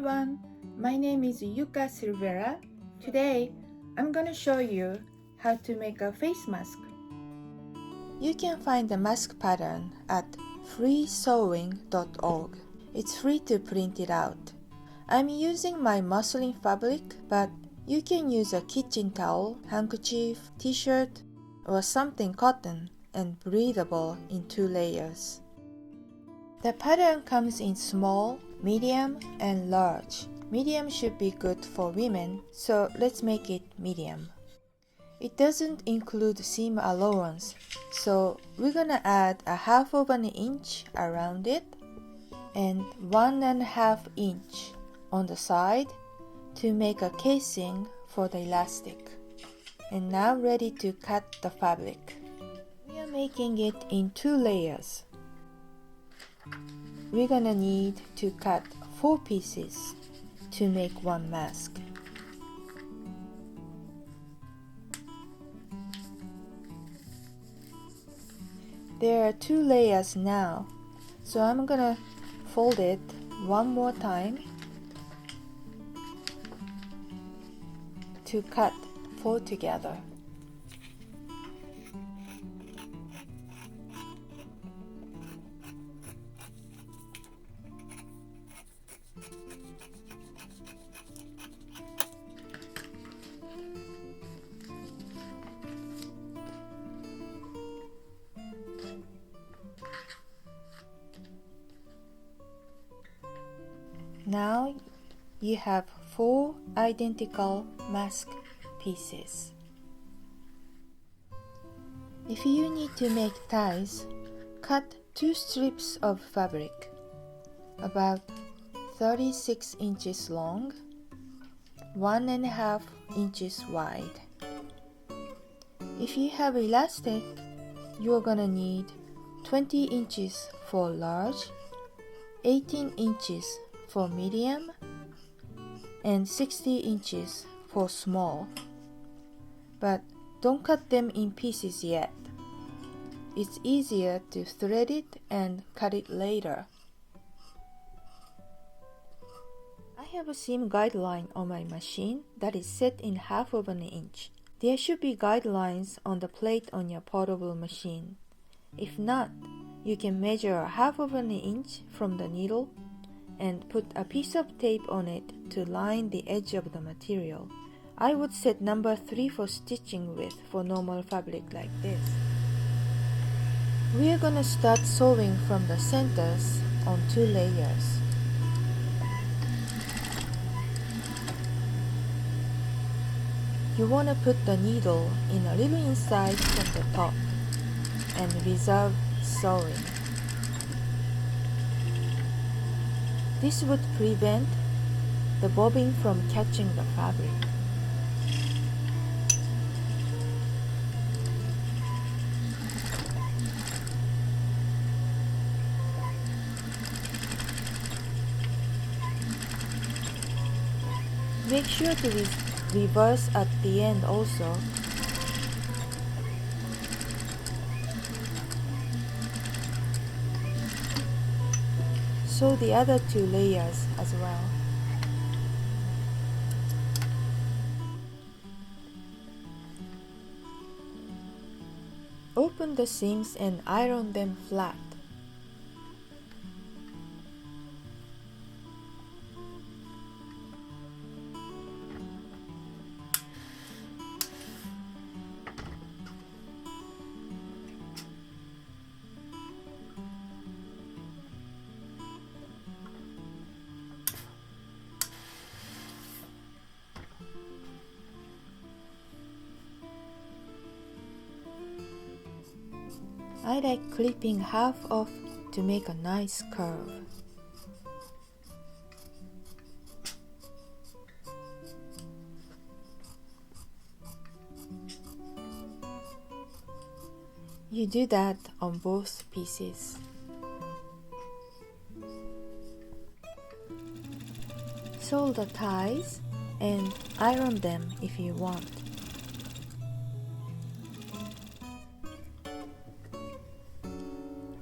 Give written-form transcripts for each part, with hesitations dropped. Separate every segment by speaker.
Speaker 1: everyone, my name is Yuka Silvera. Today, I'm gonna show you how to make a face mask. You can find the mask pattern at freesewing.org. It's free to print it out. I'm using my muslin fabric, but you can use a kitchen towel, handkerchief, t-shirt, or something cotton and breathable in 2 layers. The pattern comes in small, medium, and large. Medium should be good for women, so let's make it medium. It doesn't include seam allowance, so we're gonna add a 1/2 inch around it and 1.5 inch on the side to make a casing for the elastic. And now ready to cut the fabric. We are making it in 2 layers. We're gonna need to cut 4 pieces to make one mask. There are 2 layers now, so I'm gonna fold it one more time to cut 4 together. Now you have 4 identical mask pieces. If you need to make ties, cut 2 strips of fabric, about 36 inches long, 1.5 inches wide. If you have elastic, you're gonna need 20 inches for large, 18 inches for medium, and 60 inches for small. But don't cut them in pieces yet. It's easier to thread it and cut it later. I have a seam guideline on my machine that is set in 1/2 inch. There should be guidelines on the plate on your portable machine. If not, you can measure 1/2 inch from the needle and put a piece of tape on it to line the edge of the material. I would set number 3 for stitching width for normal fabric like this. We are gonna start sewing from the centers on 2 layers. You wanna put the needle in a little inside from the top and reserve sewing. This would prevent the bobbing from catching the fabric. Make sure to reverse at the end also. Sew the other 2 layers as well. Open the seams and iron them flat. I like clipping half off to make a nice curve. You do that on both pieces. Sew the ties and iron them if you want.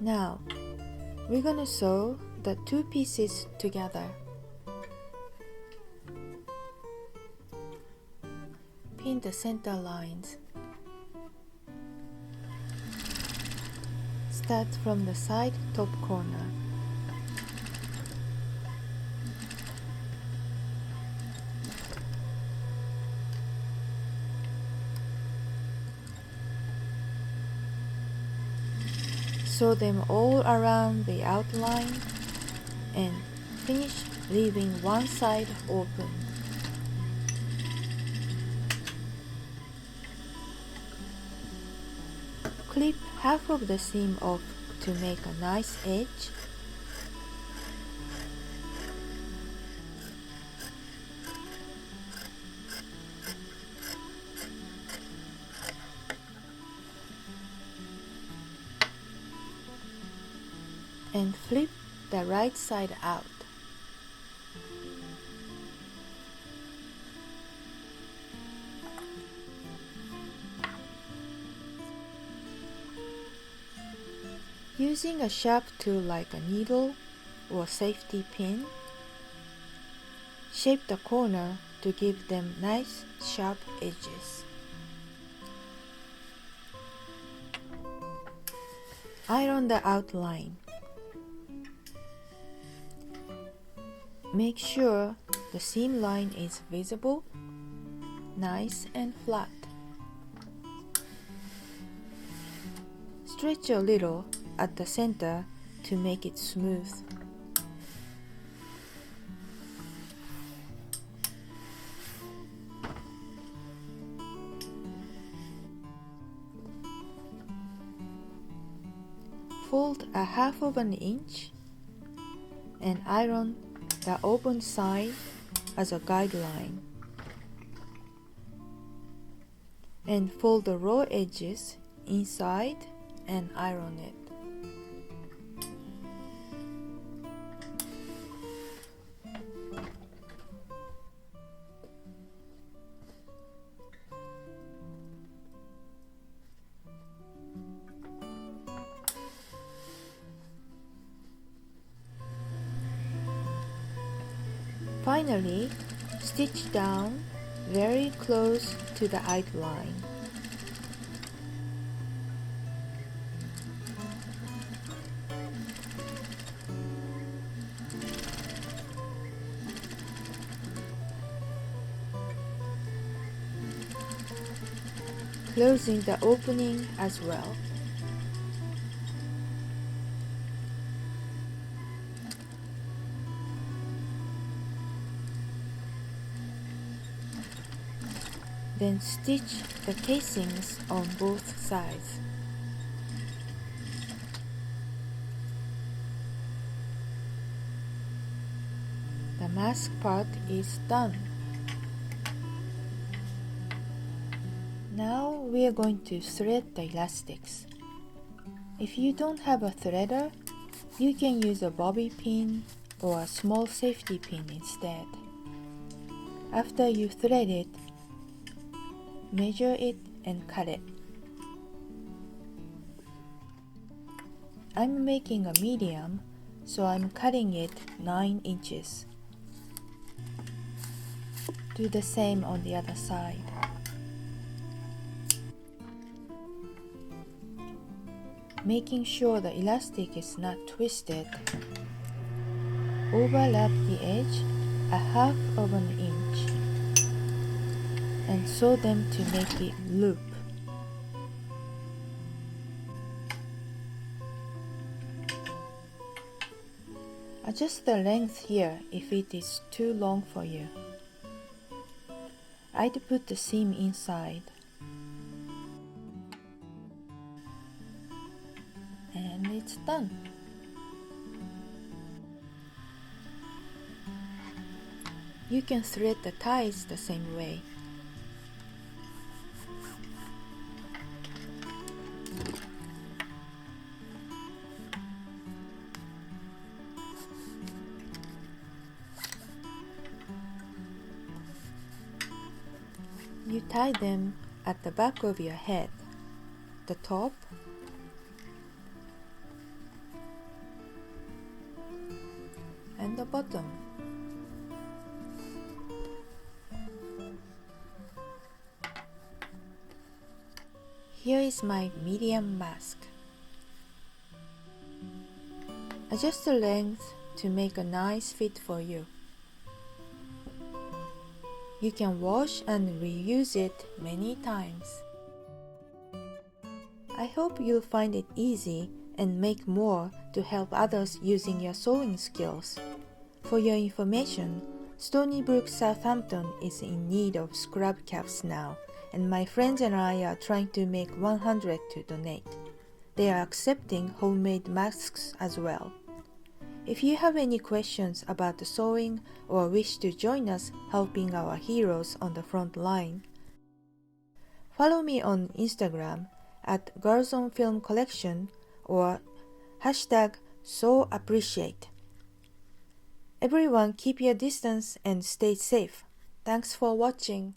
Speaker 1: Now, we're gonna sew the 2 pieces together. in the center lines. Start from the side top corner. Sew them all around the outline and finish leaving one side open. Clip half of the seam off to make a nice edge. And flip the right side out. Using a sharp tool like a needle or safety pin, shape the corner to give them nice sharp edges. Iron the outline. Make sure the seam line is visible, nice and flat. Stretch a little at the center to make it smooth. Fold a half of an inch and iron the open side as a guideline, and fold the raw edges inside and iron it. Finally, stitch down very close to the outline. Closing the opening as well. Then stitch the casings on both sides. The mask part is done. Now we are going to thread the elastics. If you don't have a threader, you can use a bobby pin or a small safety pin instead. After you thread it, measure it and cut it. I'm making a medium, so I'm cutting it 9 inches. Do the same on the other side. Making sure the elastic is not twisted, overlap the edge a half of an inch and sew them to make it loop. Adjust the length here if it is too long for you. I'd put the seam inside. And it's done. You can thread the ties the same way. You tie them at the back of your head, the top, and the bottom. Here is my medium mask. Adjust the length to make a nice fit for you. You can wash and reuse it many times. I hope you'll find it easy and make more to help others using your sewing skills. For your information, Stony Brook, Southampton is in need of scrub caps now, and my friends and I are trying to make 100 to donate. They are accepting homemade masks as well. If you have any questions about the sewing or wish to join us helping our heroes on the front line, follow me on Instagram at Girls on Film Collection or hashtag SewAppreciate. Everyone keep your distance and stay safe. Thanks for watching.